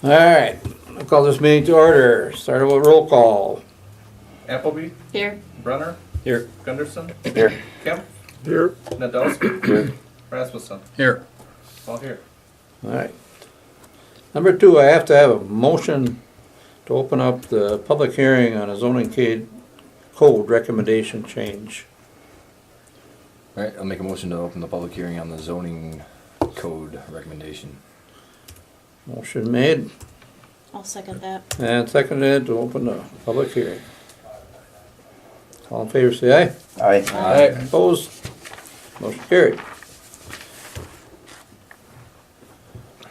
All right, I'll call this meeting to order. Start with roll call. Appleby, Here. Brunner, Here. Gunderson, Here. Kemp, Here. Nadowski, Here. Rasmussen, Here. all here. All right. Number 2, I have to have a motion to open up the public hearing on a zoning code recommendation change. All right, I'll make a motion to open the public hearing on the zoning code recommendation. Motion made I'll second that. and seconded to open the public hearing. All in favor, say aye. Aye. Aye. Opposed? Motion carried.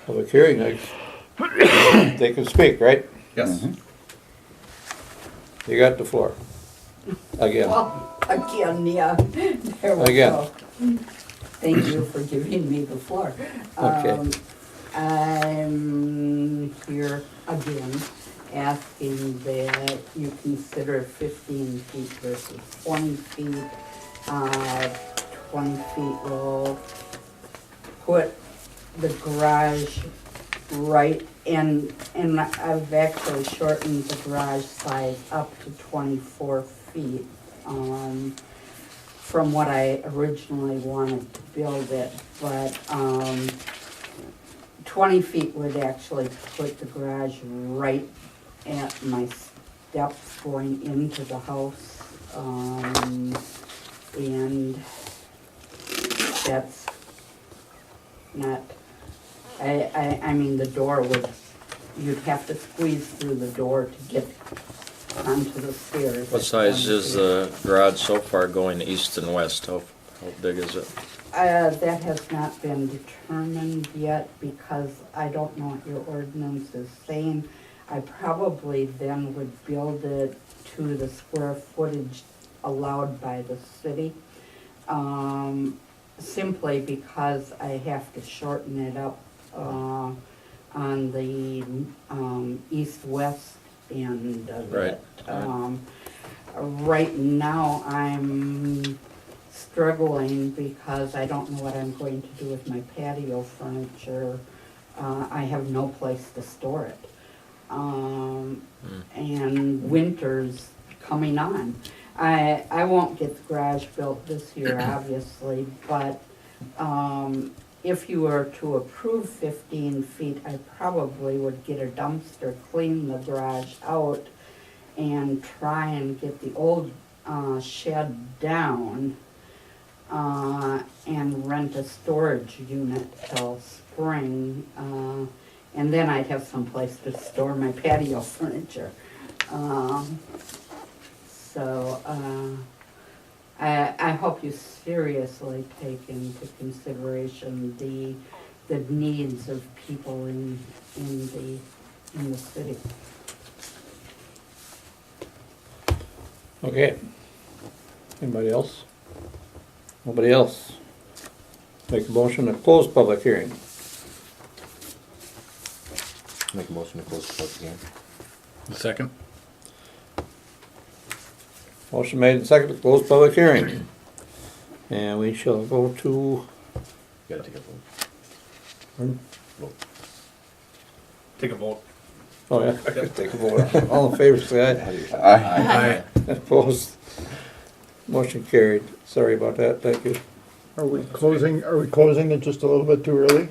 Public hearing, they can speak, right? Yes. You got the floor. Again. Well, again, yeah, there we Again. go. Thank you for giving me the floor. Okay. I'm here again asking that you consider 15 feet versus 20 feet. 20 feet will put the garage right, and I've actually shortened the garage size up to 24 feet from what I originally wanted to build it, but 20 feet would actually put the garage right at my steps going into the house, and that's not, I mean, the door would, you'd have to squeeze through the door to get onto the stairs. What size is the garage so far going east and west? How big is it? That has not been determined yet because I don't know what your ordinance is saying. I probably then would build it to the square footage allowed by the city. Simply because I have to shorten it up on the east-west end of Right. it. Right now, I'm struggling because I don't know what I'm going to do with my patio furniture. I have no place to store it. And winter's coming on. I won't get the garage built this year, obviously, but if you were to approve 15 feet, I probably would get a dumpster, clean the garage out, and try and get the old shed down and rent a storage unit till spring, and then I'd have some place to store my patio furniture. So I hope you seriously take into consideration the needs of people in the city. Okay. Anybody else? Nobody else? Make a motion to close public hearing. Make a motion to close the public hearing. Second. Motion made and seconded to close public hearing. And we shall go to, Gotta take a vote. pardon? Take a vote. Oh, yeah, I could take a vote. All in favor, say aye. Aye. Opposed? Motion carried. Sorry about that, thank you. Are we closing it just a little bit too early?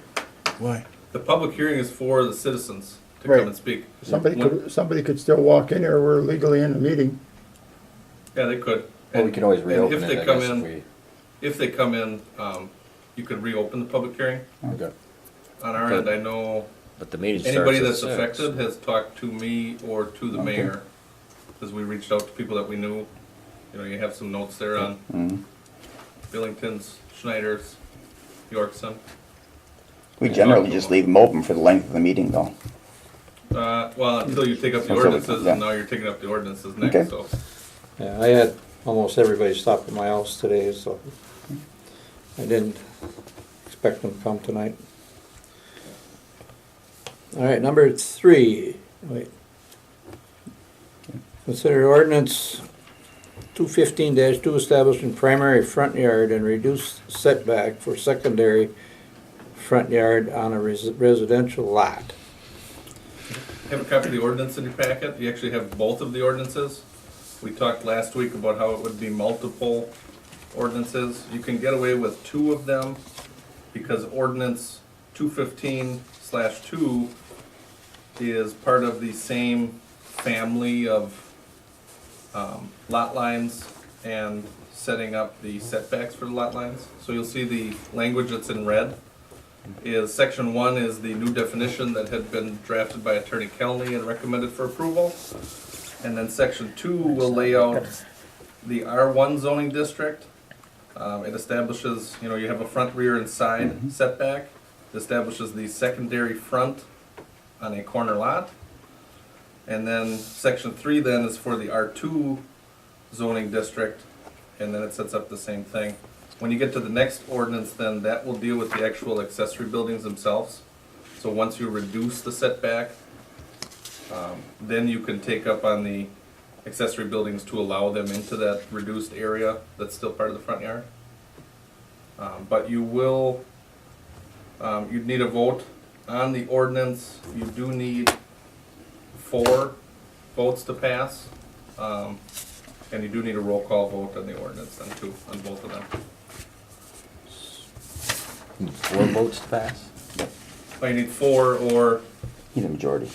Why? The public hearing is for the citizens to Right. come and speak. Somebody could still walk in here, we're legally in the meeting. Yeah, they could. Well, we can always and reopen if it, they I come guess, in, if we. If they come in, you could reopen the public hearing. Okay. On our end, I know But the meeting starts anybody at that's 6. affected has talked to me or to the mayor, because we reached out to people that we knew. You know, you have some notes there on Billington's, Schneider's, Yorkson. We generally just leave them open for the length of the meeting, though. Well, until you take up the Until we- ordinances, yeah. and now you're taking up the ordinances next, Okay. so. Yeah, I had almost everybody stop at my house today, so I didn't expect them to come tonight. All right, number 3, wait. Consider ordinance 215-2 establishing primary front yard and reduced setback for secondary front yard on a residential lot. have a copy of the ordinance in your packet. You actually have both of the ordinances. We talked last week about how it would be multiple ordinances. You can get away with two of them because ordinance 215/2 is part of the same family of lot lines and setting up the setbacks for the lot lines. So you'll see the language that's in red is section 1 is the new definition that had been drafted by Attorney Kelly and recommended for approval. And then section 2 will lay out the R1 zoning district. It establishes, you have a front, rear, and side setback. It establishes the secondary front on a corner lot. And then section 3 then is for the R2 zoning district, and then it sets up the same thing. When you get to the next ordinance, then that will deal with the actual accessory buildings themselves. So once you reduce the setback, then you can take up on the accessory buildings to allow them into that reduced area that's still part of the front yard. But you will, you'd need a vote on the ordinance. You do need 4 votes to pass. And you do need a roll call vote on the ordinance then too, on both of them. 4 votes to pass? Well, you need 4 or Need a majority.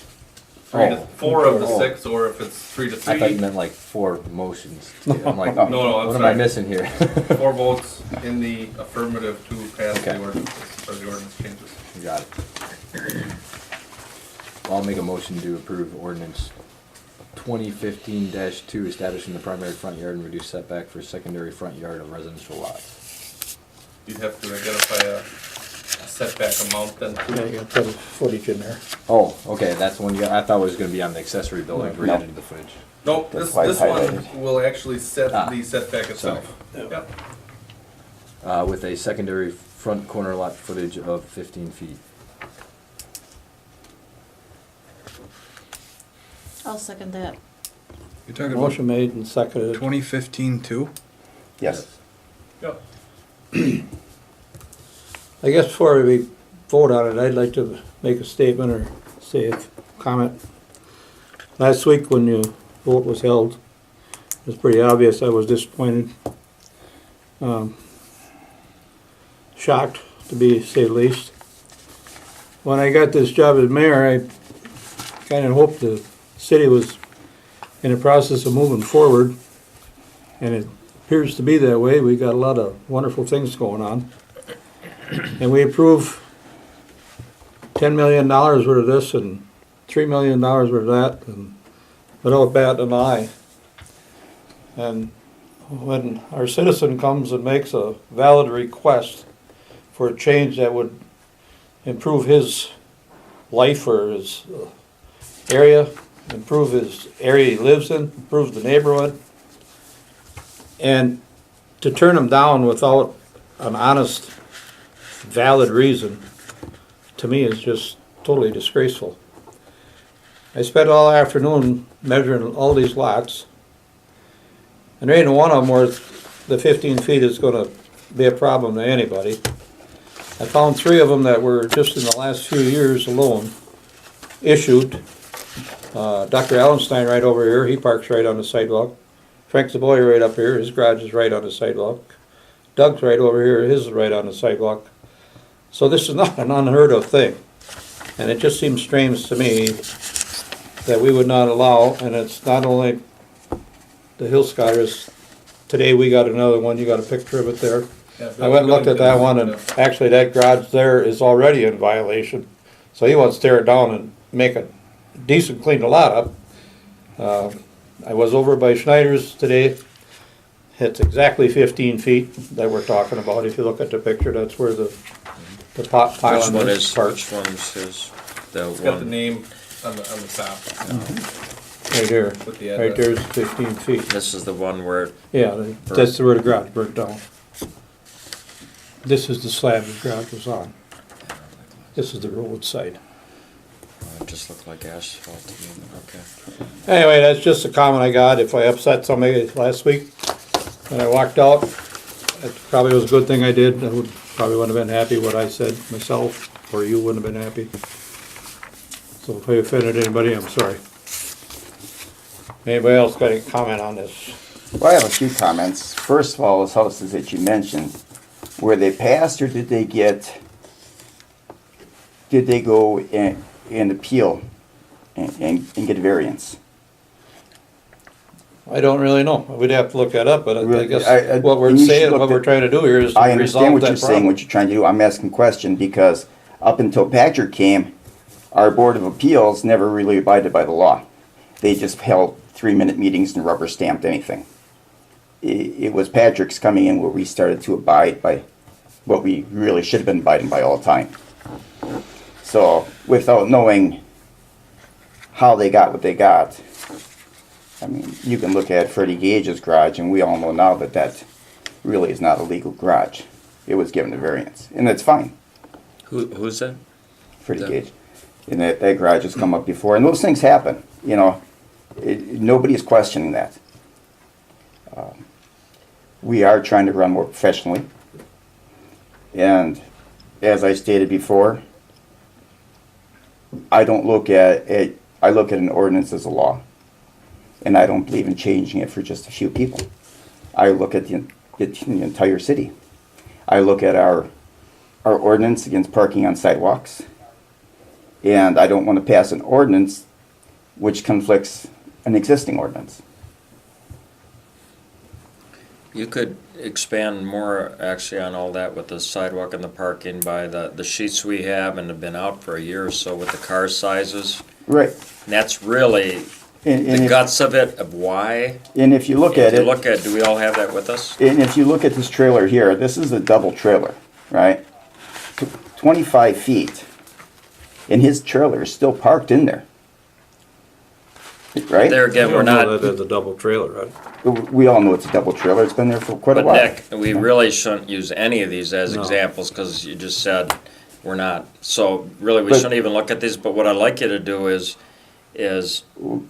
4 of the 6, or if it's 3 to I thought you 3, meant like 4 motions. I'm like, No, no, I'm what am I sorry. missing here? 4 votes in the affirmative to pass the Okay. ordinances, or the ordinance changes. Got it. I'll make a motion to approve ordinance 2015-2, establishing the primary front yard and reduce setback for secondary front yard of residential lots. You'd have to identify a setback amount then Yeah, too. you gotta put a footage in there. Oh, okay, that's the one you, I thought it was gonna be on the accessory building where you No. added the footage. Nope, That's this why it's one highlighted. will actually set Ah. the setback itself. Sorry. Yep. With a secondary front corner lot footage of 15 feet. I'll second that. You're talking about Motion made and seconded. 2015 too? Yes. Yep. I guess before we vote on it, I'd like to make a statement or say a comment. Last week when the vote was held, it was pretty obvious I was disappointed. Shocked, to say the least. When I got this job as mayor, I kind of hoped the city was in the process of moving forward, and it appears to be that way. We got a lot of wonderful things going on. And we approve $10 million worth of this and $3 million worth of that, and without batting an eye. And when our citizen comes and makes a valid request for a change that would improve his life or his area, improve his area he lives in, improve the neighborhood, and to turn him down without an honest, valid reason, to me is just totally disgraceful. I spent all afternoon measuring all these lots, and there ain't one of them where the 15 feet is gonna be a problem to anybody. I found 3 of them that were just in the last few years alone issued. Dr. Allenstein right over here, he parks right on the sidewalk. Frank Zaboy right up here, his garage is right on the sidewalk. Doug's right over here, his is right on the sidewalk. So this is not an unheard of thing. And it just seems strange to me that we would not allow, and it's not only the Hill Scotters. Today we got another one, you got a picture of it there. Yeah, I went and looked at that one, and Yeah. actually that garage there is already in violation. So he wants to tear it down and make a decent, clean the lot up. I was over by Schneider's today. It's exactly 15 feet that we're talking about. If you look at the picture, that's where the pot Which pylon one is is, parked. which one's his? The It's got the one, name on the top Right there. with the Right address. there's 15 feet. this is the one where, Yeah, that's where the garage burnt down. This is the slab the garage was on. This is the roadside. it just looked like asphalt to me, okay. Anyway, that's just a comment I got. If I upset somebody last week when I walked out, it probably was a good thing I did. I probably wouldn't have been happy what I said myself, or you wouldn't have been happy. So if I offended anybody, I'm sorry. Anybody else got any comment on this? Well, I have a few comments. First of all, those houses that you mentioned, were they passed or did they go and appeal and get a variance? I don't really know. We'd have to look that up, but I Really, guess what we're and you should saying, look what we're at- trying to do here is to I understand resolve what that you're saying, problem. what you're trying to do. I'm asking a question because up until Patrick came, our Board of Appeals never really abided by the law. They just held 3-minute meetings and rubber stamped anything. It was Patrick's coming in where we started to abide by what we really should have been abiding by all the time. So without knowing how they got what they got, I mean, you can look at Freddie Gage's garage and we all know now that that really is not a legal garage. It was given a variance, and that's fine. Who's that? Freddie Yeah. Gage. And that garage has come up before, and those things happen, you know. Nobody is questioning that. We are trying to run more professionally. And as I stated before, I don't look at it, I look at an ordinance as a law. And I don't believe in changing it for just a few people. I look at the entire city. I look at our ordinance against parking on sidewalks. And I don't want to pass an ordinance which conflicts an existing ordinance. You could expand more actually on all that with the sidewalk and the parking by the sheets we have and have been out for a year or so with the car sizes. Right. And that's really And the if, guts of it, of why. and if you look at If you it, look at, do we all have that with us? and if you look at this trailer here, this is a double trailer, right? 25 feet. And his trailer is still parked in there. Right? There again, we're I don't know not, that as a double trailer, right? We all know it's a double trailer. It's been there for quite a but while. Nick, we really shouldn't use any of these as No. examples because you just said we're not. So really, we But- shouldn't even look at these, but what I'd like you to do is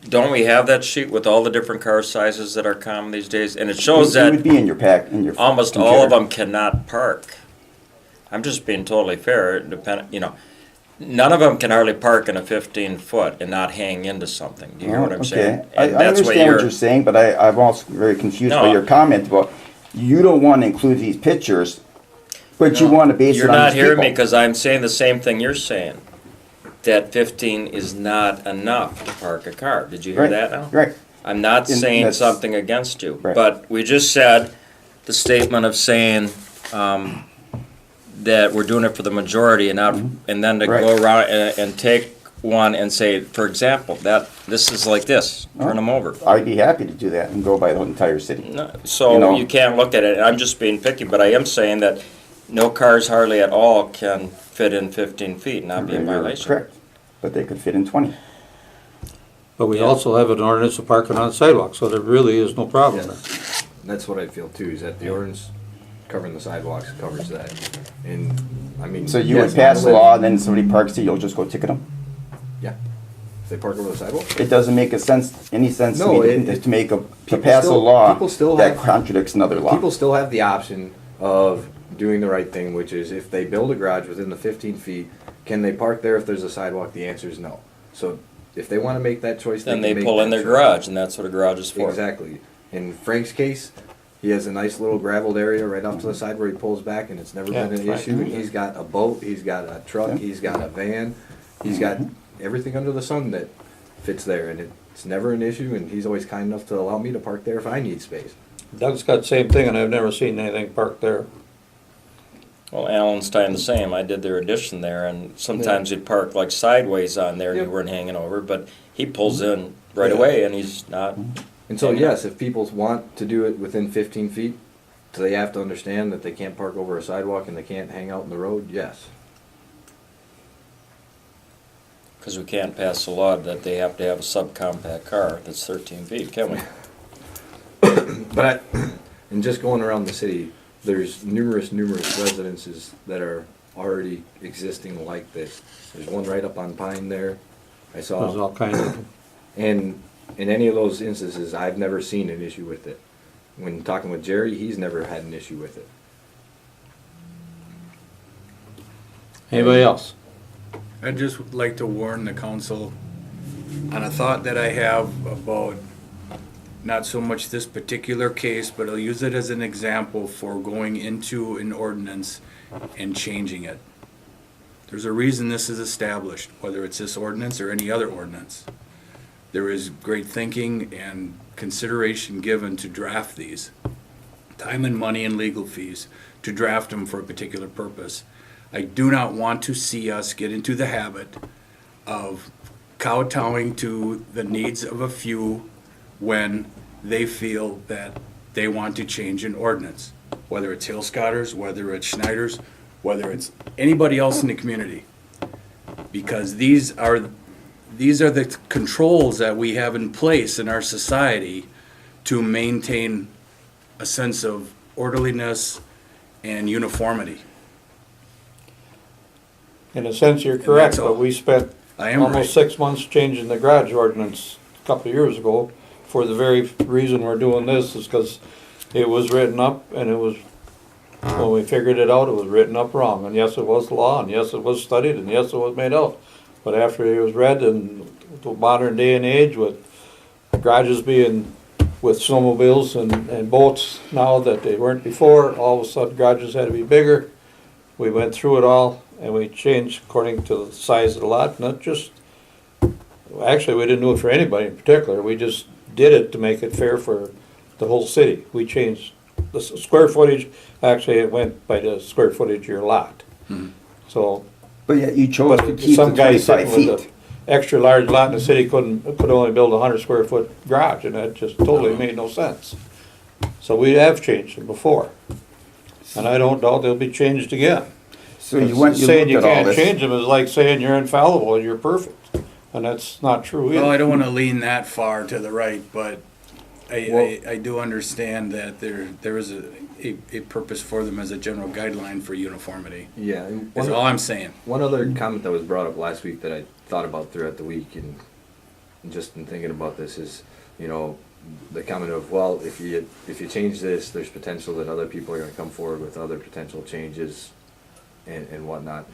don't we have that sheet with all the different car sizes that are common these days? And it shows It would that be in your pack, in your almost all of computer. them cannot park. I'm just being totally fair, none of them can hardly park in a 15-foot and not hang into something. Do you hear what I'm saying? I And that's understand what you're saying, but I'm also very confused by No. your comment about you don't want to include these pictures, but you No, want to base it You're on not these hearing me people. because I'm saying the same thing you're saying. That 15 is not enough to park a car. Did you hear Right, that now? Right. I'm not And saying that's- something against you, Right. but we just said the statement of saying that we're doing it for the majority and not, and then to go Mm-hmm. Right. around and take one and say, for example, that this is like this, turn them over. I'd be happy to do that and go by the entire city. No, You So know. you can't look at it, I'm just being picky, but I am saying that no cars hardly at all can fit in 15 feet, and not be in You're violation. Correct, but they could fit in 20. But we Yeah. also have an ordinance of parking on sidewalks, so there really is no problem there. That's what I feel too, is that the ordinance covering the sidewalks covers that. And, I mean. So you yes, would pass a live- law, and then somebody parks it, you'll just go ticket them? Yeah. If they park over the sidewalk? It doesn't make any sense to No, me it- to make to people pass a still- law people still that have- contradicts another law. People still have the option of doing the right thing, which is if they build a garage within the 15 feet, can they park there if there's a sidewalk? The answer is no. So if they want to make that choice, Then can they make pull in that their choice. garage, and that's what a garage is for. Exactly. In Frank's case, he has a nice little gravelled area right off to the side where he pulls back, and it's never Yeah, been an right. issue. And he's got a boat, he's got a truck, Yeah. he's got a van, he's got everything under the sun that fits there, and it's never an issue. And he's always kind enough to allow me to park there if I need space. Doug's got the same thing, and I've never seen anything parked there. Well, Allen's time the same. I did their addition there, and sometimes you'd park like sideways on there, and you Yep. weren't hanging over, but he pulls in right Yeah. away, and he's not. And so, Yeah. yes, if people want to do it within 15 feet, do they have to understand that they can't park over a sidewalk and they can't hang out in the road? Yes. Because we can't pass a law that they have to have a subcompact car that's 13 feet, can we? But and just going around the city, there's numerous residences that are already existing like this. There's one right up on Pine there. I There's saw, all kinds of, and in any of those instances, I've never seen an issue with it. When talking with Jerry, he's never had an issue with it. anybody else? I'd just like to warn the council on a thought that I have about not so much this particular case, but I'll use it as an example for going into an ordinance and changing it. There's a reason this is established, whether it's this ordinance or any other ordinance. There is great thinking and consideration given to draft these. Time and money and legal fees to draft them for a particular purpose. I do not want to see us get into the habit of kowtowing to the needs of a few when they feel that they want to change an ordinance. Whether it's Hill Scotters, whether it's Schneiders, whether it's anybody else in the community. Because these are the controls that we have in place in our society to maintain a sense of orderliness and uniformity. In a sense, you're And correct, that's all. but we spent I am almost right. 6 months changing the garage ordinance a couple of years ago for the very reason we're doing this, is because it was written up and it was, when we figured it out, it was written up wrong. And yes, it was law, and yes, it was studied, and yes, it was made out. But after it was read in the modern day and age with garages being with snowmobiles and boats now that they weren't before, all of a sudden garages had to be bigger. We went through it all and we changed according to the size of the lot, not just, actually, we didn't do it for anybody in particular. We just did it to make it fair for the whole city. We changed the square footage, actually it went by the square footage of your lot. So, But yet you chose to but keep the some guy 25 sitting with feet. an extra large lot in the city could only build a 100-square-foot garage, and that just totally made no sense. So we have changed it before, and I don't doubt they'll be changed again. So you went, you Saying looked you at all can't this. change them is like saying you're infallible and you're perfect, and that's not true Well, I either. don't want to lean that far to the right, but I do understand that there is a purpose for them as a general guideline for uniformity. Yeah, and That's all I'm saying. one other comment that was brought up last week that I thought about throughout the week and just in thinking about this is, you know, the comment of, well, if you change this, there's potential that other people are gonna come forward with other potential changes and whatnot.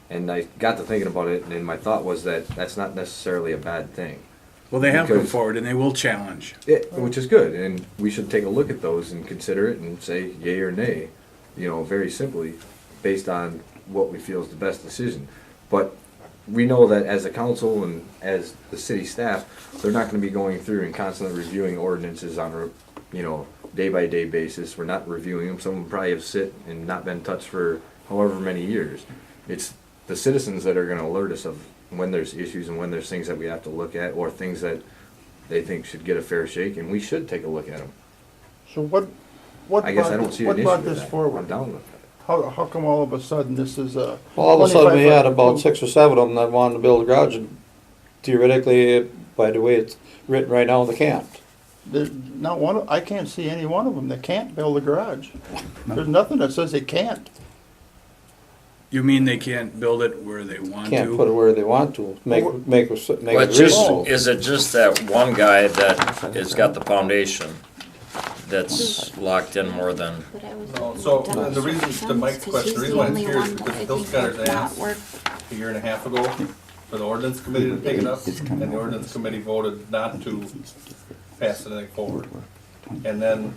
And I got to thinking about it, and my thought was that that's not necessarily a bad thing. Well, they have come Because- forward and they will challenge. Which is good, and we should take a look at those and consider it and say yay or nay, you know, very simply, based on what we feel is the best decision. But we know that as a council and as the city staff, they're not gonna be going through and constantly reviewing ordinances on a, you know, day-by-day basis. We're not reviewing them. Some of them probably have sit and not been touched for however many years. It's the citizens that are gonna alert us of when there's issues and when there's things that we have to look at, or things that they think should get a fair shake, and we should take a look at them. So what I guess I don't see an what issue brought with this that. forward? I'm down with that. How come all of a sudden this is a? All of a sudden, we 25 had about foot- 6 or 7 of them that wanted to build a garage, and theoretically, by the way it's written right now, they can't. There's not one, I can't see any one of them that can't build a garage. There's nothing that says they can't. You mean they can't build it where they want Can't put it to? where they want to, make Well, it just, reasonable. is it just that one guy that has got the foundation that's locked in more than? But I was No, looking so, at and the reason, Dennis, to Mike's 'cause question, he's the reason the why it's only here is one that because I Bill think Scotter's has not asked worked. a year and a half ago for the ordinance committee to take it up, and the ordinance committee voted not to pass anything forward. And then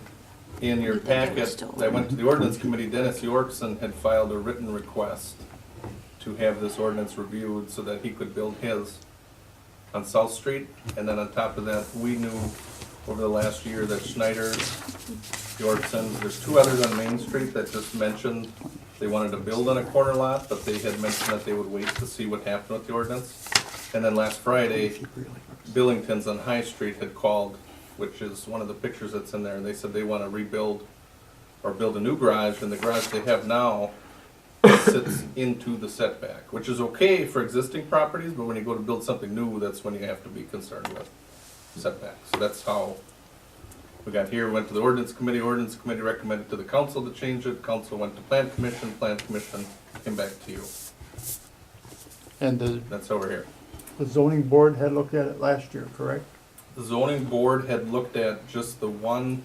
in your packet, that went to the ordinance committee, Dennis Yorkson had filed a written request to have this ordinance reviewed so that he could build his on South Street. And then on top of that, we knew over the last year that Schneider, Yorkson, there's 2 others on Main Street that just mentioned they wanted to build on a corner lot, but they had mentioned that they would wait to see what happened with the ordinance. And then last Friday, Billington's on High Street had called, which is one of the pictures that's in there, and they said they want to rebuild or build a new garage, and the garage they have now sits into the setback, which is okay for existing properties, but when you go to build something new, that's when you have to be concerned with setbacks. So that's how we got here, went to the ordinance committee recommended to the council to change it, council went to plan commission came back to you. And That's over here. the zoning board had looked at it last year, correct? The zoning board had looked at just the one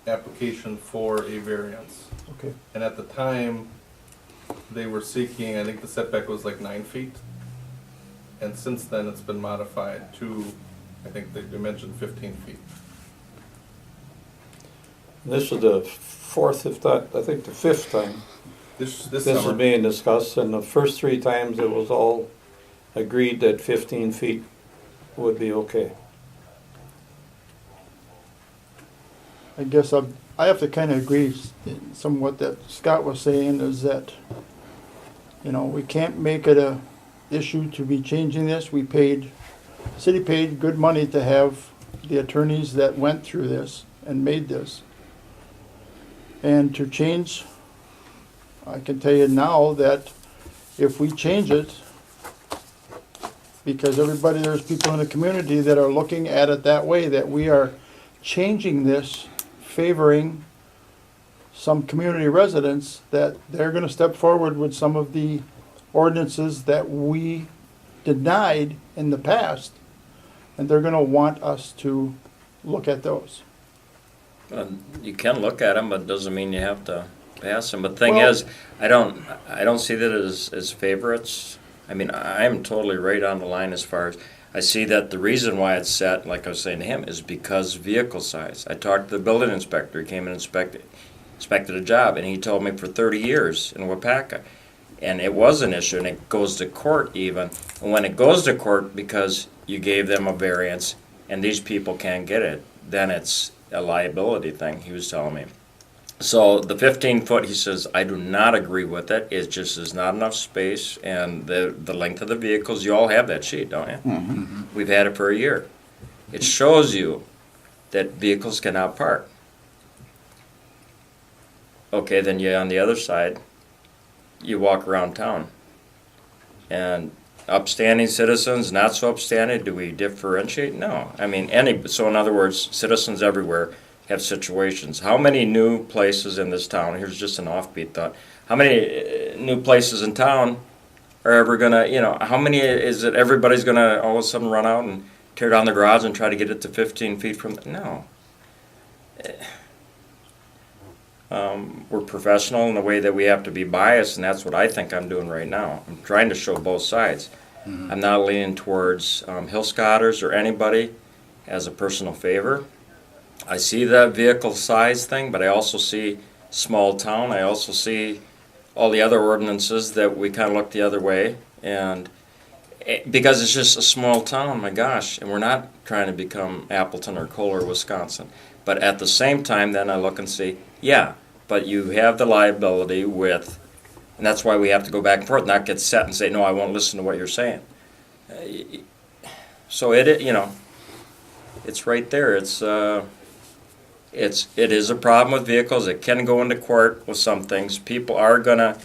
application for a variance. Okay. And at the time, they were seeking, I think the setback was like 9 feet. And since then, it's been modified to, I think they mentioned 15 feet. This is the fourth, if not, I think the fifth time This this is summer, being discussed, and the first three times it was all agreed that 15 feet would be okay. I guess I have to kind of agree somewhat that Scott was saying is that, you know, we can't make it a issue to be changing this. City paid good money to have the attorneys that went through this and made this. And to change, I can tell you now that if we change it, because there's people in the community that are looking at it that way, that we are changing this, favoring some community residents, that they're gonna step forward with some of the ordinances that we denied in the past, and they're gonna want us to look at those. You can look at them, but it doesn't mean you have to pass them. But the thing Well- is, I don't see that as favorites. I mean, I'm totally right on the line as far as, I see that the reason why it's set, like I was saying to him, is because vehicle size. I talked to the building inspector, he came and inspected a job, and he told me for 30 years in Weyauwega. And it was an issue, and it goes to court even. And when it goes to court because you gave them a variance and these people can't get it, then it's a liability thing, he was telling me. So the 15 foot, he says, I do not agree with it. It just is not enough space, and the length of the vehicles, you all have that sheet, don't you? We've had it for a year. It shows you that vehicles cannot park. Okay, then you, on the other side, you walk around town. And upstanding citizens, not so upstanding, do we differentiate? No. I mean, so in other words, citizens everywhere have situations. How many new places in this town, here's just an offbeat thought, how many new places in town are ever gonna, how many is it everybody's gonna all of a sudden run out and tear down the garage and try to get it to 15 feet from, no. We're professional in the way that we have to be biased, and that's what I think I'm doing right now. I'm trying to show both sides. I'm not leaning towards Hill Scotters or anybody as a personal favor. I see that vehicle size thing, but I also see small town. I also see all the other ordinances that we kind of look the other way. And because it's just a small town, my gosh, and we're not trying to become Appleton or Kohler, Wisconsin. But at the same time, then I look and see, yeah, but you have the liability with, and that's why we have to go back and forth, not get set and say, no, I won't listen to what you're saying. So it it's right there. It is a problem with vehicles. It can go into court with some things. People are gonna,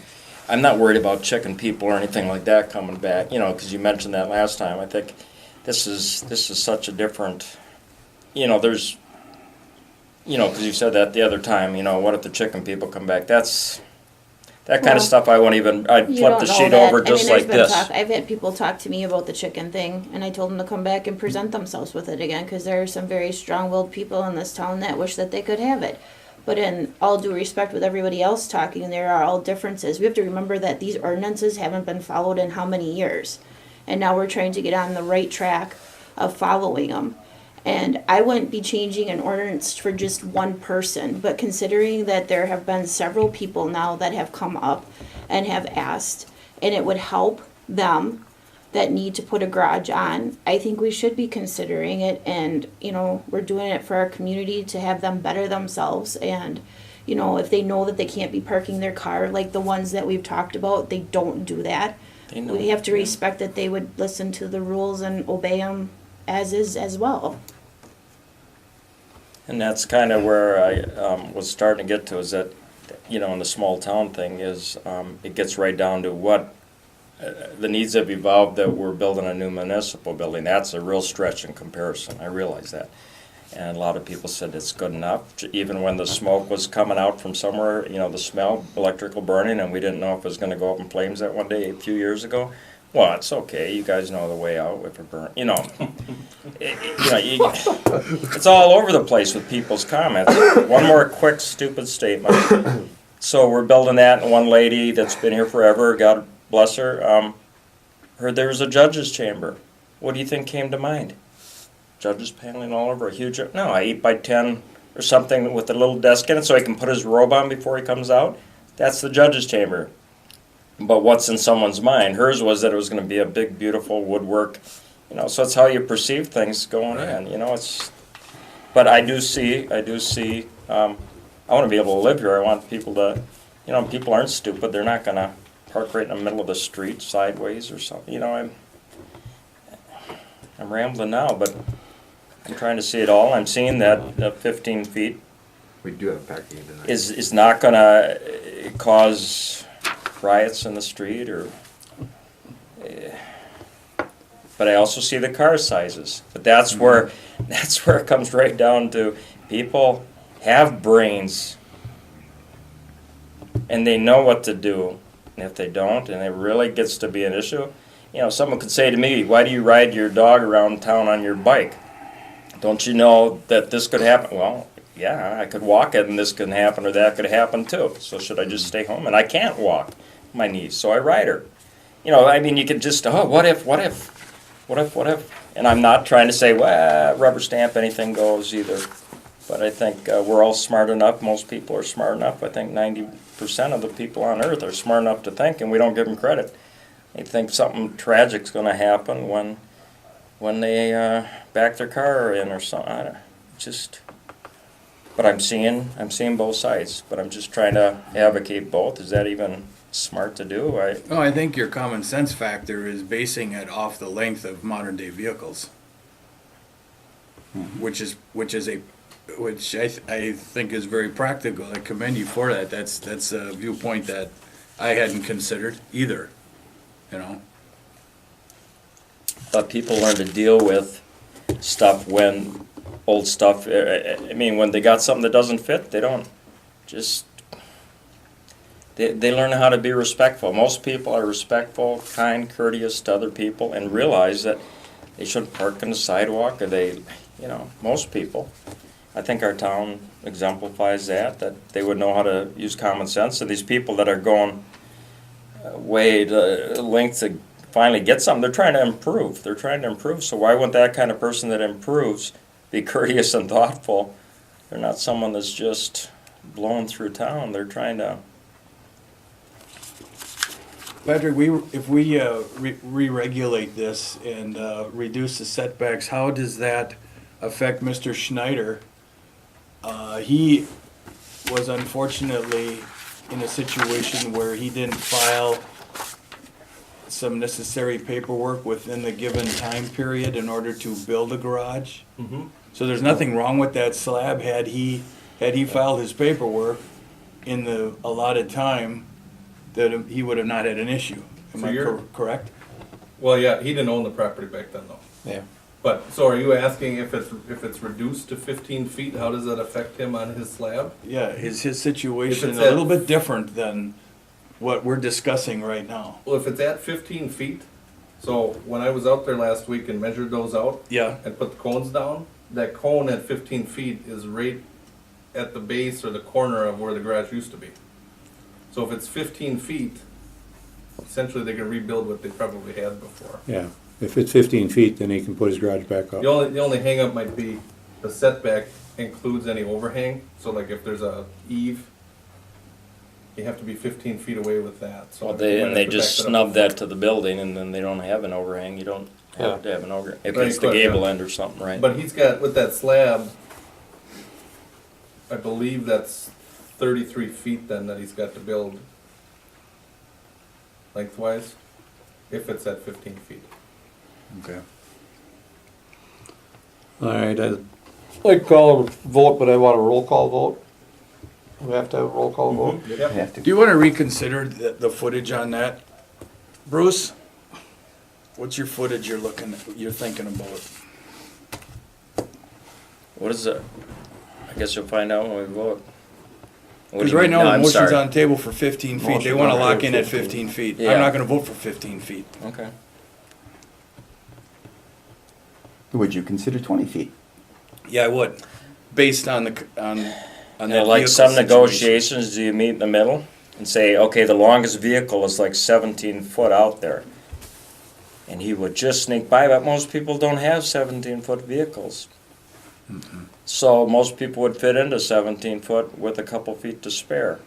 I'm not worried about checking people or anything like that coming back, because you mentioned that last time. I think this is such a different, there's, because you said that the other time, what if the chicken people come back? That kind of stuff I won't even, I'd You flip don't the know sheet that. over just like this. I've had people talk to me about the chicken thing, and I told them to come back and present themselves with it again, because there are some very strong-willed people in this town that wish that they could have it. But in all due respect with everybody else talking, there are all differences. We have to remember that these ordinances haven't been followed in how many years? And now we're trying to get on the right track of following them. And I wouldn't be changing an ordinance for just one person, but considering that there have been several people now that have come up and have asked, and it would help them that need to put a garage on, I think we should be considering it. And, we're doing it for our community to have them better themselves. And, if they know that they can't be parking their car, like the ones that we've talked about, they don't do that. We have to respect that they would listen to the rules and obey them as is as well. And that's kind of where I was starting to get to, is that, in the small town thing is, it gets right down to what, the needs have evolved that we're building a new municipal building. That's a real stretch in comparison, I realize that. And a lot of people said it's good enough, even when the smoke was coming out from somewhere, the smell, electrical burning, and we didn't know if it was gonna go up in flames that one day a few years ago. Well, it's okay. You guys know the way out if it burns. It's all over the place with people's comments. One more quick, stupid statement. So we're building that, and one lady that's been here forever, God bless her, heard there was a judge's chamber. What do you think came to mind? Judges paneling all over a huge, no, 8x10 or something with a little desk in it so he can put his robe on before he comes out. That's the judge's chamber. But what's in someone's mind? Hers was that it was going to be a big, beautiful woodwork, you know. So it's how you perceive things going in, you know. It's, but I do see. I want to be able to live here. I want people to, you know, people aren't stupid. They're not going to park right in the middle of the street sideways or something. You know, I'm rambling now, but I'm trying to see it all. I'm seeing that 15 feet We do have parking tonight. is not going to cause riots in the street or. But I also see the car sizes. But that's where it comes right down to people have brains and they know what to do. And if they don't, and it really gets to be an issue, you know, someone could say to me, "Why do you ride your dog around town on your bike? Don't you know that this could happen?" Well, yeah, I could walk it and this could happen or that could happen too. So should I just stay home? And I can't walk my niece, so I ride her. You know, I mean, you could just, what if? And I'm not trying to say, well, rubber stamp, anything goes either. But I think we're all smart enough, most people are smart enough. I think 90% of the people on earth are smart enough to think, and we don't give them credit. They think something tragic's going to happen when they back their car in or something. I don't, just, but I'm seeing both sides. But I'm just trying to advocate both. Is that even smart to do? No, I think your common sense factor is basing it off the length of modern day vehicles, which I think is very practical. I commend you for that. That's a viewpoint that I hadn't considered either. You know. But people learn to deal with stuff when old stuff. I mean, when they got something that doesn't fit, they don't just. They learn how to be respectful. Most people are respectful, kind, courteous to other people, and realize that they shouldn't park on the sidewalk. Or they, you know, most people. I think our town exemplifies that they would know how to use common sense. So these people that are going way to lengths to finally get something, they're trying to improve. They're trying to improve. So why wouldn't that kind of person that improves be courteous and thoughtful? They're not someone that's just blowing through town. They're trying to. Patrick, if we re-regulate this and reduce the setbacks, how does that affect Mr. Schneider? He was unfortunately in a situation where he didn't file some necessary paperwork within the given time period in order to build a garage. Mm-hmm. So there's nothing wrong with that slab. Had he filed his paperwork in the allotted time, that he would have not had an issue. Am So I you're- correct? Well, yeah, he didn't own the property back then, though. Yeah. But, so are you asking if it's reduced to 15 feet, how does that affect him on his slab? Yeah, his situation If a it's little bit different than what we're discussing right now. Well, if it's at 15 feet, so when I was out there last week and measured those out Yeah. and put the cones down, that cone at 15 feet is right at the base or the corner of where the garage used to be. So if it's 15 feet, essentially they can rebuild what they probably had before. Yeah, if it's 15 feet, then he can put his garage back up. The only hang-up might be the setback includes any overhang, so like if there's a eave, you have to be 15 feet away with that. So Well, you might they have to just back snub up. that to the building, and then they don't have an overhang. You don't have to have an overhang if Right, it's the correct, yeah. gable end or something, right? But he's got, with that slab, I believe that's 33 feet then that he's got to build lengthwise, if it's at 15 feet. Okay. All right, I'd like to call a vote, but I want a roll call vote. We have to have a roll call vote. I Yep. have to. Do you want to reconsider the footage on that? Bruce, what's your footage you're thinking about? What is it? I guess you'll find out when we vote. What do Because you right mean? now, No, the I'm motion's sorry. on table for 15 feet. They Motion's want to on lock for in at 15 15 feet. Yeah. I'm not going to vote for 15 feet. Okay. Would you consider 20 feet? Yeah, I would. Based on On You know, that like vehicle some situation. negotiations, do you meet in the middle and say, okay, the longest vehicle is like 17 foot out there? And he would just sneak by, but most people don't have 17-foot vehicles. So most people would fit into 17 foot with a couple feet to spare.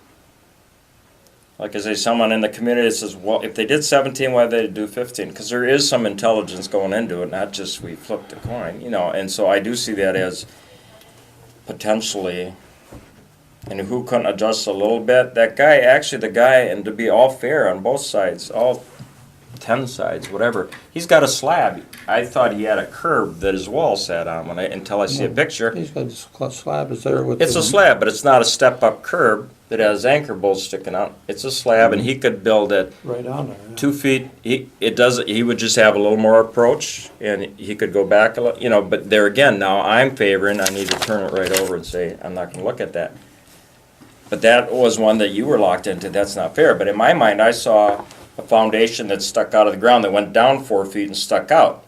Like I say, someone in the community says, well, if they did 17, why did they do 15? Because there is some intelligence going into it, not just we flipped a coin, you know. And so I do see that as potentially, and who couldn't adjust a little bit? That guy, actually the guy, and to be all fair on both sides, all 10 sides, whatever, he's got a slab. I thought he had a curb that his wall sat on until I see a picture. He's got a slab is there with. It's a slab, but it's not a step-up curb that has anchor bolts sticking out. It's a slab, and he could build it Right on there. 2 feet. He would just have a little more approach, and he could go back a little, you know. But there again, now I'm favoring. I need to turn it right over and say I'm not going to look at that. But that was one that you were locked into. That's not fair. But in my mind, I saw a foundation that stuck out of the ground that went down 4 feet and stuck out.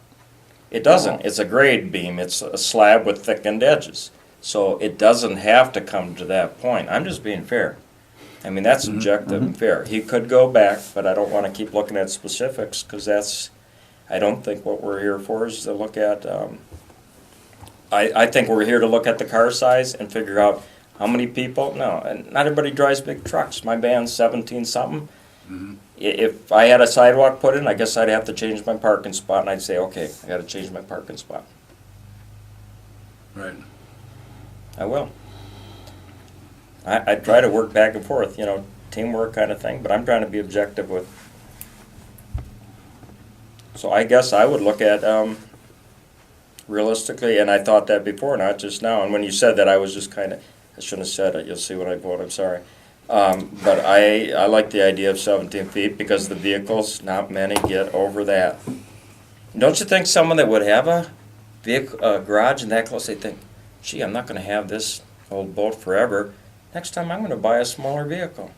It doesn't. It's a grade beam. It's a slab with thickened edges. So it doesn't have to come to that point. I'm just being fair. I mean, that's objective and fair. He could go back, but I don't want to keep looking at specifics because that's, I don't think what we're here for is to look at, I think we're here to look at the car size and figure out how many people. No, and not everybody drives big trucks. My van's 17-something. If I had a sidewalk put in, I guess I'd have to change my parking spot, and I'd say, okay, I gotta change my parking spot. Right. I will. I try to work back and forth, you know, teamwork kind of thing, but I'm trying to be objective with. So I guess I would look at, realistically, and I thought that before, not just now, and when you said that, I was just kind of, I shouldn't have said it, you'll see when I vote, I'm sorry. But I like the idea of 17 feet because the vehicles, not many get over that. Don't you think someone that would have a vehicle, garage and that close, they think, gee, I'm not going to have this old boat forever. Next time I'm going to buy a smaller vehicle.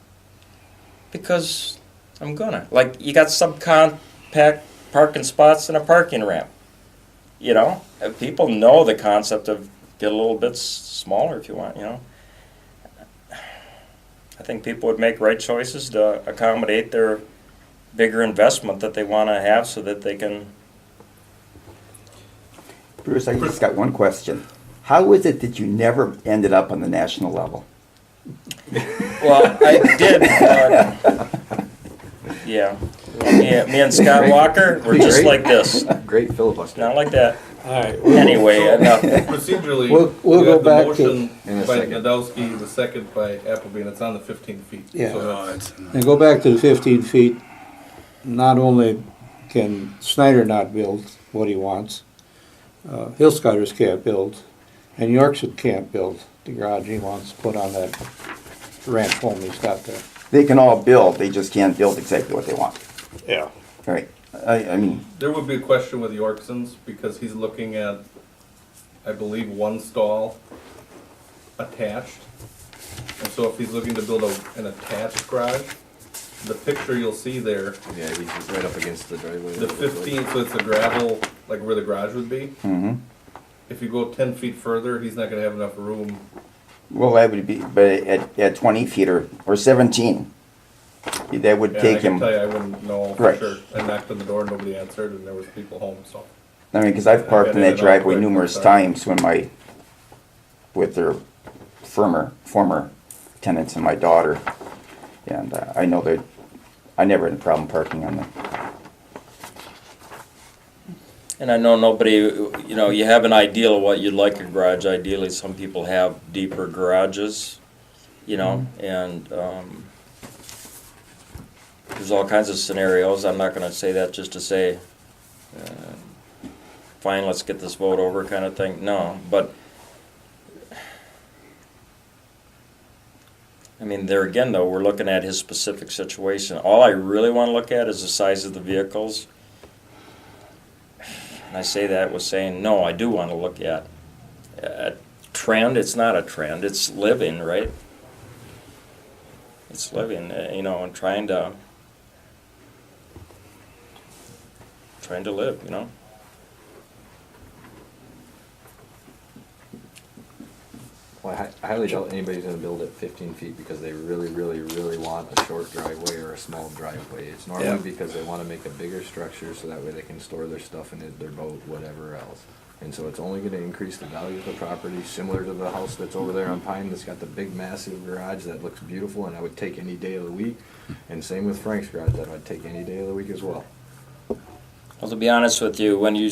Because I'm going to. Like, you got subcompact parking spots and a parking ramp. You know? People know the concept of get a little bit smaller if you want, you know? I think people would make right choices to accommodate their bigger investment that they want to have so that they can. Bruce, I just got one question. How is it that you never ended up on the national level? Well, I did. Yeah. Me and Scott Walker, we're just like this. Great filibuster. Not like that. All right. Anyway, enough. Procedurally, We'll you go have the back to- motion In a by second. Nadowski, the second by Appleby, and it's on the 15 feet. Yeah. So Oh, that's- it's, And go back to the 15 feet. Not only can Snyder not build what he wants, Hillscotters can't build, and Yorkshire can't build the garage he wants to put on that ranch home he's got there. They can all build, they just can't build exactly what they want. Yeah. Right. I mean, There would be a question with the Yorksons because he's looking at, I believe, one stall attached. And so if he's looking to build an attached garage, the picture you'll see there, Yeah, he's right up against the driveway. the 15, so it's a gravel, like where the garage would be. mhm. If you go 10 feet further, he's not gonna have enough room. Well, that would be, but at 20 feet or 17, that would And I take can him, tell you, I wouldn't know for Right. sure. I knocked on the door, nobody answered, and there was people home, so. I mean, because I've parked in I that got it driveway all quick, numerous sorry. times with their former tenants and my daughter. And I know that, I never had a problem parking on them. And I know nobody, you know, you have an ideal of what you'd like a garage. Ideally, some people have deeper garages, you know, and there's all kinds of scenarios. I'm not going to say that just to say, fine, let's get this vote over kind of thing. No, but I mean, there again, though, we're looking at his specific situation. All I really want to look at is the size of the vehicles. And I say that with saying, no, I do want to look at a trend. It's not a trend. It's living, right? It's living, you know, and trying to live, you know? Well, I highly doubt anybody's gonna build it 15 feet because they really, really, really want a short driveway or a small driveway. It's Yeah. normally because they wanna make a bigger structure so that way they can store their stuff in it, their boat, whatever else. And so it's only gonna increase the value of the property, similar to the house that's over there on Pine that's got the big massive garage that looks beautiful and I would take any day of the week. And same with Frank's garage, that I'd take any day of the week as well. Well, to be honest with you, when you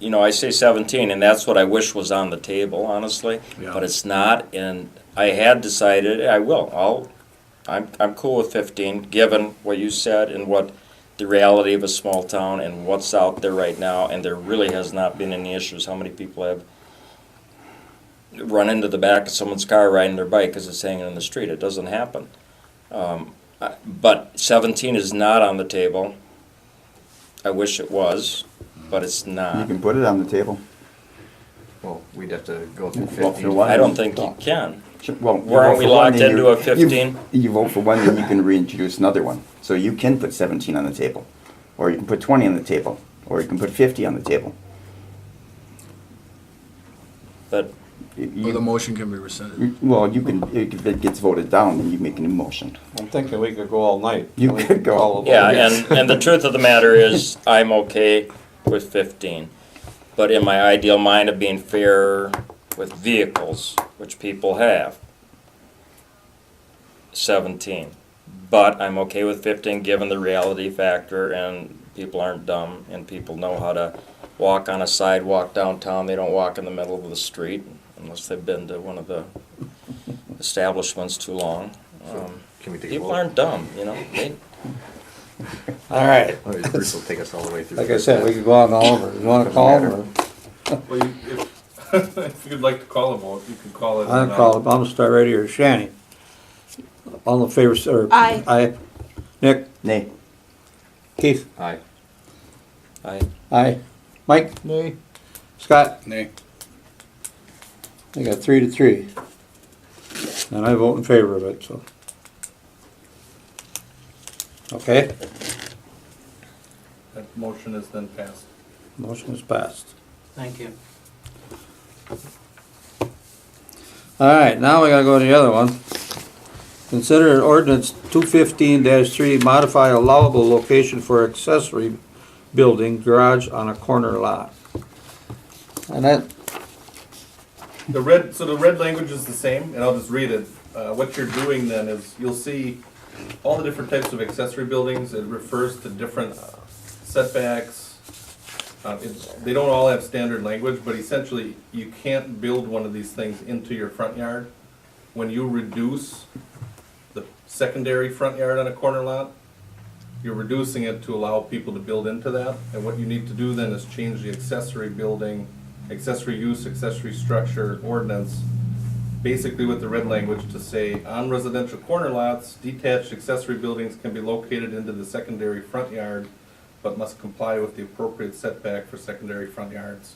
know, I say 17, and that's what I wish was on the table, honestly, Yeah. but it's not, and I had decided, I'm cool with 15, given what you said and what the reality of a small town and what's out there right now, and there really has not been any issues. How many people have run into the back of someone's car riding their bike because it's hanging in the street? It doesn't happen. But 17 is not on the table. I wish it was, but it's You not. can put it on the table. Well, we'd have to go through Well, for 15. one- I don't think you can. Sure, well, you Weren't vote we for one, locked then into you- a 15? You vote for one, then you can reintroduce another one. So you can put 17 on the table, or you can put 20 on the table, or you can put 50 on the table. But You- Or the motion can be rescinded. Well, you can, if it gets voted down, then you make a new motion. I'm thinking we could go all night. You could go. All of yeah, them. and the truth of the matter is, I'm okay with 15. But in my ideal mind of being fair with vehicles, which people have, 17. But I'm okay with 15 given the reality factor, and people aren't dumb, and people know how to walk on a sidewalk downtown. They don't walk in the middle of the street unless they've been to one of the establishments too long. Can we take a People vote? aren't dumb, you know. All right, Oh, Bruce will take us all the way through. like I said, we could go on all over. You wanna call them, or? Well, if you'd like to call a vote, you can call it. I'll call them, I'm gonna start right here, Shanny. All in favor, or? Aye. Aye. Nick? Nay. Keith? Aye. Aye. Mike? Nay. Scott? Nay. I got 3 to 3. And I vote in favor of it, so. Okay, That motion is then passed. motion is passed. Thank you. All right, now we gotta go to the other one. Consider ordinance 215-3, modify allowable location for accessory building garage on a corner lot. And that, The red language is the same, and I'll just read it. What you're doing then is, you'll see all the different types of accessory buildings. It refers to different setbacks. They don't all have standard language, but essentially, you can't build one of these things into your front yard. When you reduce the secondary front yard on a corner lot, you're reducing it to allow people to build into that. And what you need to do then is change the accessory building, accessory use, accessory structure ordinance, basically with the red language to say, on residential corner lots, detached accessory buildings can be located into the secondary front yard, but must comply with the appropriate setback for secondary front yards.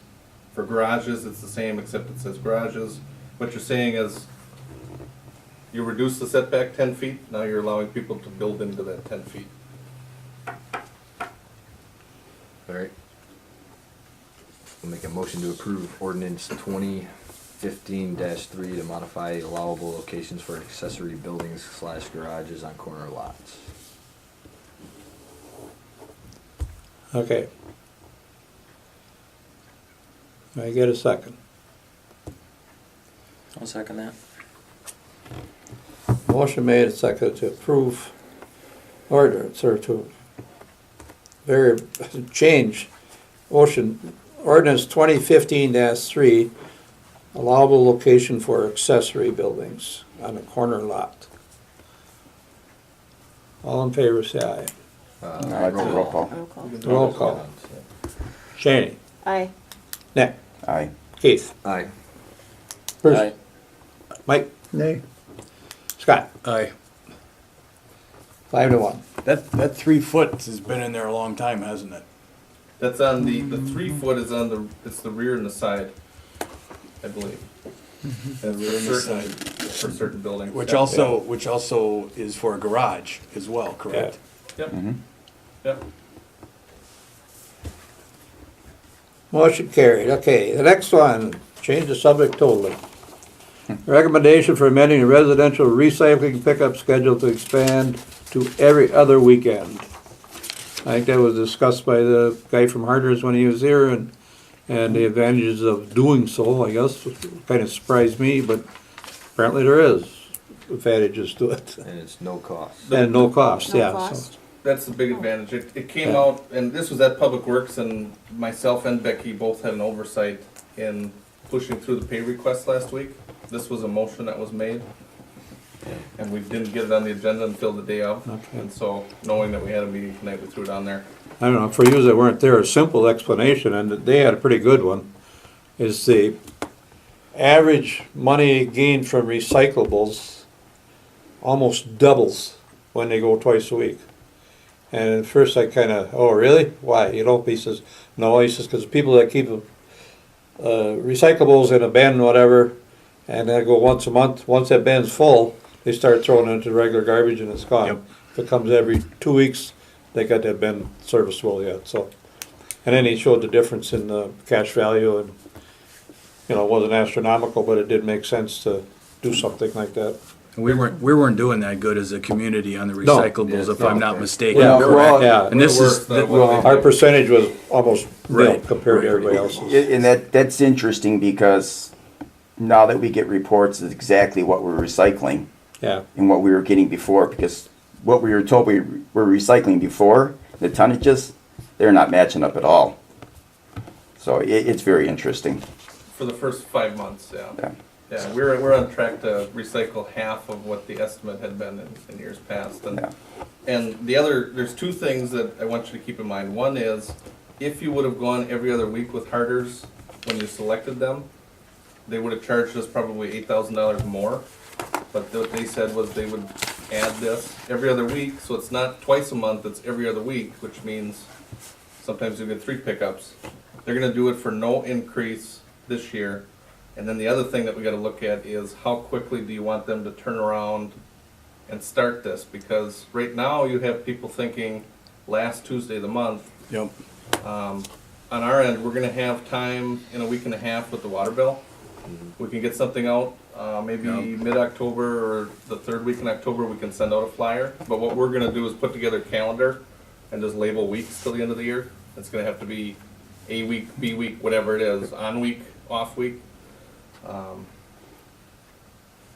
For garages, it's the same, except it says garages. What you're saying is, you reduce the setback 10 feet, now you're allowing people to build into that 10 feet. All right. We'll make a motion to approve ordinance 2015-3 to modify allowable locations for accessory buildings / garages on corner lots. okay. I get a second. I'll second that. Motion made and seconded to approve ordinance, or to change ordinance 2015-3, allowable location for accessory buildings on a corner lot. All in favor, say aye. Roll call. Roll call. Roll call. Shaney? Aye. Nick? Aye. Keith? Aye. Bruce? Aye. Mike? Nay. Scott? Aye. 5 to 1. That 3 foot has been in there a long time, hasn't it? That's on the 3 foot is on the, it's the rear and the side, I believe. And rear and the side. for certain buildings. Which Yeah. also is for a garage as well, correct? Yep, Mhm. yep. Motion carried. Okay, the next one, change the subject totally. Recommendation for amending the residential recycling pickup schedule to expand to every other weekend. I think that was discussed by the guy from Harders when he was here, and the advantages of doing so, I guess, kind of surprised me, but apparently there is advantages to it. And it's no cost. And no cost, No yeah. cost. That's the big advantage. It came out, and this was at Public Works, and myself and Becky both had an oversight in pushing through the pay request last week. This was a motion that was made, and we didn't get it on the agenda until the day of. Okay. And so, knowing that we had a meeting tonight, we threw it on there. I don't know, for you that weren't there, a simple explanation, and they had a pretty good one, is the average money gained from recyclables almost doubles when they go twice a week. And at first I kinda, oh really? Why? You know, he says, no, he says, because people that keep recyclables in a bin, whatever, and they go once a month, once that bin's full, they start throwing it into regular garbage and it's gone. Yep. If it comes every 2 weeks, they got that bin serviceable yet, so. And then he showed the difference in the cash value, and, you know, it wasn't astronomical, but it did make sense to do something like that. We weren't doing that good as a community on the No. recyclables, if No. I'm not mistaken. Yeah, correct? yeah. And this is, We're worse than Well, our percentage was almost nil Right, compared to right. everybody else's. And that's interesting because now that we get reports of exactly what we're recycling Yeah, and what we were getting before, because what we were told we were recycling before, the tonnages, they're not matching up at all. So it's very interesting. For the first 5 months, yeah. Yeah. Yeah, we're on track to recycle half of what the estimate had been in years past. Yeah. And there's two things that I want you to keep in mind. One is, if you would have gone every other week with Harders when you selected them, they would have charged us probably $8,000 more. But what they said was they would add this every other week, so it's not twice a month, it's every other week, which means sometimes you get 3 pickups. They're gonna do it for no increase this year. And then the other thing that we gotta look at is how quickly do you want them to turn around and start this? Because right now you have people thinking last Tuesday of the month. yep, On our end, we're gonna have time in a week and a half with the water bill. We can get something out, maybe Yep. mid-October or the 3rd week in October, we can send out a flyer. But what we're gonna do is put together a calendar and just label weeks till the end of the year. It's gonna have to be A week, B week, whatever it is, on week, off week.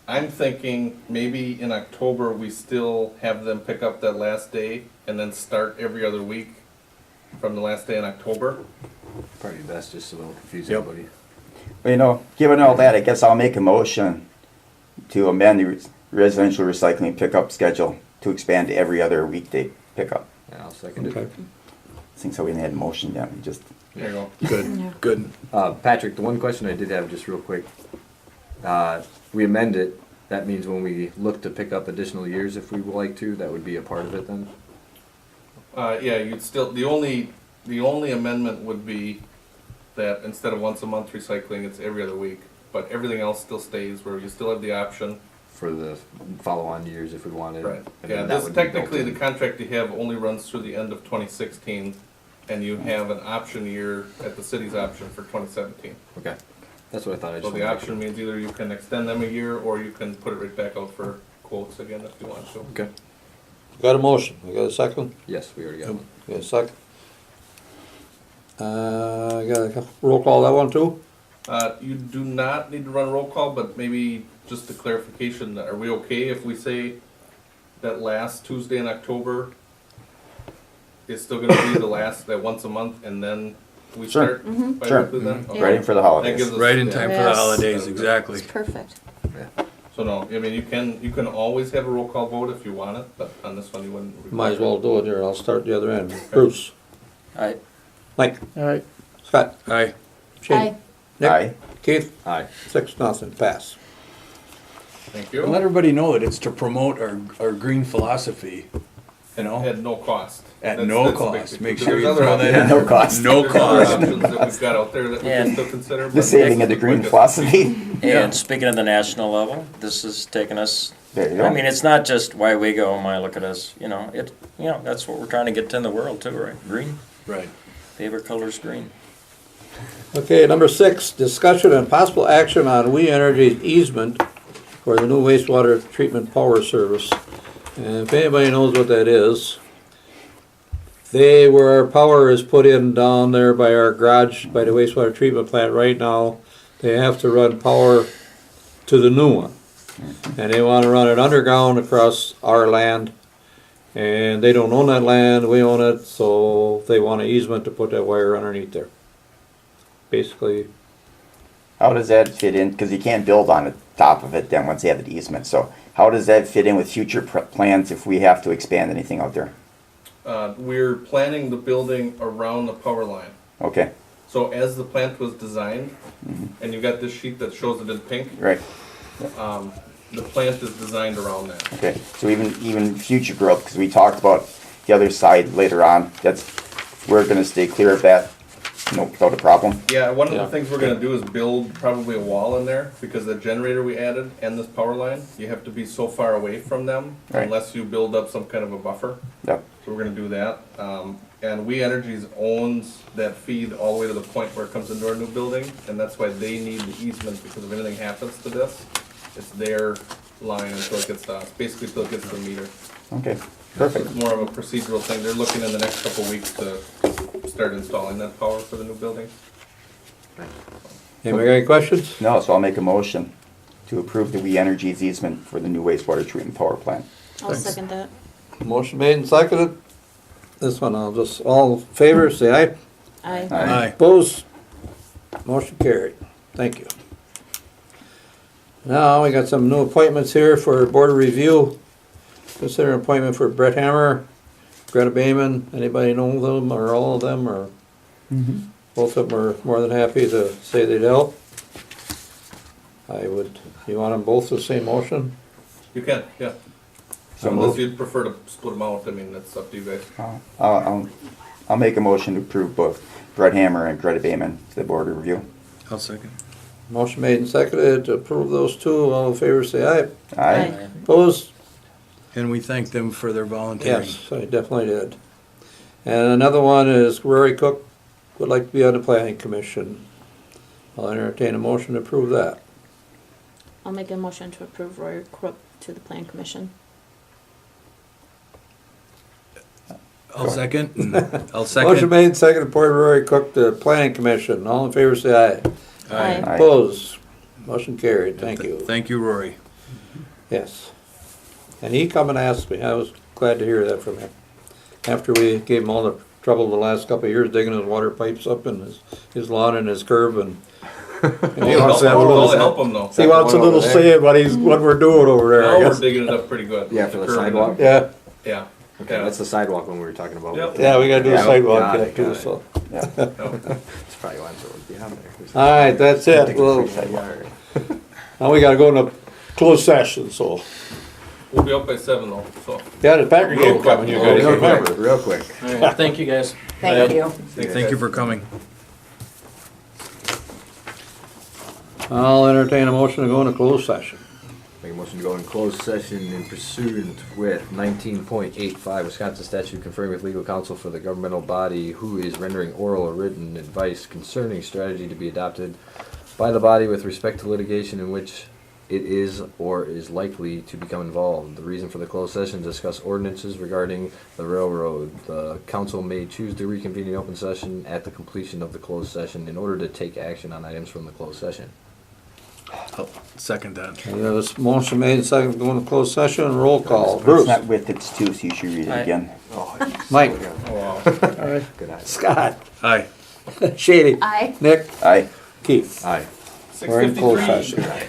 I'm thinking maybe in October, we still have them pick up that last day and then start every other week from the last day in October. Probably best just so we don't confuse Yep. everybody. Well, you know, given all that, I guess I'll make a motion to amend the residential recycling pickup schedule to expand to every other weekday pickup. Yeah, I'll second okay. it. Since we hadn't had a motion yet, we just, There you go. good, good. Patrick, the one question I did have just real quick. We amend it, that means when we look to pick up additional years if we would like to, that would be a part of it then? Yeah, you'd still, the only amendment would be that instead of once a month recycling, it's every other week. But everything else still stays, where you still have the option. For the follow-on years if we wanted. Right. and Yeah, then that this would be built technically, in. the contract you have only runs through the end of 2016, and you have an option year at the city's option for 2017. Okay, that's what I thought. I just So the wanted to make option means either you can extend them a year, or you can put it right back out for quotes again if you want to. sure. Okay, Got a motion, we got a second? yes, we already got one. Got a second? Got a roll call that one too? You do not need to run a roll call, but maybe just a clarification, are we okay if we say that last Tuesday in October is still gonna be the last, that once a month, and then we Sure. start Mhm. bi-weekly then? Okay. right in for the That holidays. gives us- Right in yeah. time for the Yes. holidays, exactly. It's perfect. So no, I mean, you can always have a roll call vote if you want it, but on this one you wouldn't. Might as well do it here, I'll start the other end. Bruce, I, Mike, all right, Scott, Aye, Shane, Nick, Aye. Keith, Aye. 6-0, pass. Thank and let you. everybody know that it's to promote our green philosophy, you know, At no cost. at That's- no that's the big cost. thing. Make There's sure you other throw options- that in. No cost. No There's other cost. options that we've got out there that we can And- still consider. The but saving of the this is green quickest. philosophy. Yeah. and speaking of the national level, this has taken us, There you go. I mean, it's not just Weyauwega, oh my, look at us, you know, that's what we're trying to get to in the world too, right? Green, Right. favorite color's green. Okay, number 6, discussion and possible action on We Energy's easement for the new wastewater treatment power service. And if anybody knows what that is, where our power is put in down there by our garage, by the wastewater treatment plant right now, they have to run power to the new one. And they wanna run it underground across our land. And they don't own that land, we own it, so they want an easement to put that wire underneath there. Basically, How does that fit in? Because you can't build on the top of it then once you have the easement. So how does that fit in with future plans if we have to expand anything out there? We're planning the building around the power line. Okay, So as the plant was designed, and you've got this sheet that shows it in pink, right. the plant is designed around that. Okay, so even future growth, because we talked about the other side later on, we're gonna stay clear of that, without a problem. Yeah, one of Yeah. the things we're gonna do is build probably a wall in there, because the generator we added and this power line, you have to be so far away from them Right. unless you build up some kind of a buffer. Yep, So we're gonna do that. And We Energies owns that feed all the way to the point where it comes into our new building, and that's why they need the easement, because if anything happens to this, it's their line until it gets to us, basically until it gets to the meter. okay, So perfect. it's more of a procedural thing. They're looking in the next couple of weeks to start installing that power for the new building. anybody got any questions? No, so I'll make a motion to approve the We Energies easement for the new wastewater treatment power plant. I'll second that. Motion made and seconded. This one, all in favor, say aye. Aye. Aye. Opposed? Motion carried. Thank you. Now, we got some new appointments here for Board of Review. Consider an appointment for Brett Hammer, Greta Bayman. Anybody know them or all of them, or both of them are more than happy to say they'd help. You want them both the same motion? You can, yeah. So Unless moved. you'd prefer to split them out, I mean, that's up to you guys. I'll make a motion to approve both Brett Hammer and Greta Bayman to the Board of Review. I'll second. Motion made and seconded to approve those two. All in favor, say aye. Aye. Opposed? And we thank them for their volunteering. Yes, I definitely did. And another one is Rory Cook would like to be on the planning commission. I'll entertain a motion to approve that. I'll make a motion to approve Roy Crook to the plan commission. I'll second. I'll Motion second. made and seconded to appoint Rory Cook to the planning commission. All in favor, say aye. Aye. Aye. Opposed? Motion carried. Thank you. Thank you, Rory. Yes. And he come and asked me. I was glad to hear that from him. After we gave him all the trouble the last couple of years digging his water pipes up in his lawn and his curb and he wants to have a I'll little, help them though. he wants a little say in what we're doing over there, Now I we're guess. digging it up pretty good. Yeah, for the Curb and- sidewalk? Yeah, Yeah. Okay, that's the sidewalk one we were talking about. Yep. yeah, we gotta do a Yeah, sidewalk got yet it, too, got it. so. That's probably why it's already down there. All right, that's it. Well, now we gotta go into closed session, so. We'll be up by 7 though, so. Yeah, the Packer game coming, you guys Real remember. quick, real quick. Thank you, guys. Thank you. Thank you for coming. I'll entertain a motion to go into closed session. Make a motion to go in closed session in pursuant with 19.85 Wisconsin statute conferring with legal counsel for the governmental body who is rendering oral or written advice concerning strategy to be adopted by the body with respect to litigation in which it is or is likely to become involved. The reason for the closed session, discuss ordinances regarding the railroad. The council may choose to reconvene in open session at the completion of the closed session in order to take action on items from the closed session. I'll second that. There's motion made and seconded to go into closed session, roll call. It's Bruce, not with, it's two, so you should read it Aye. again. Mike, Oh, wow. Good eye. Scott, Aye. Shady, Aye. Nick, Aye. Keith. Aye. We're in closed 6:53. session.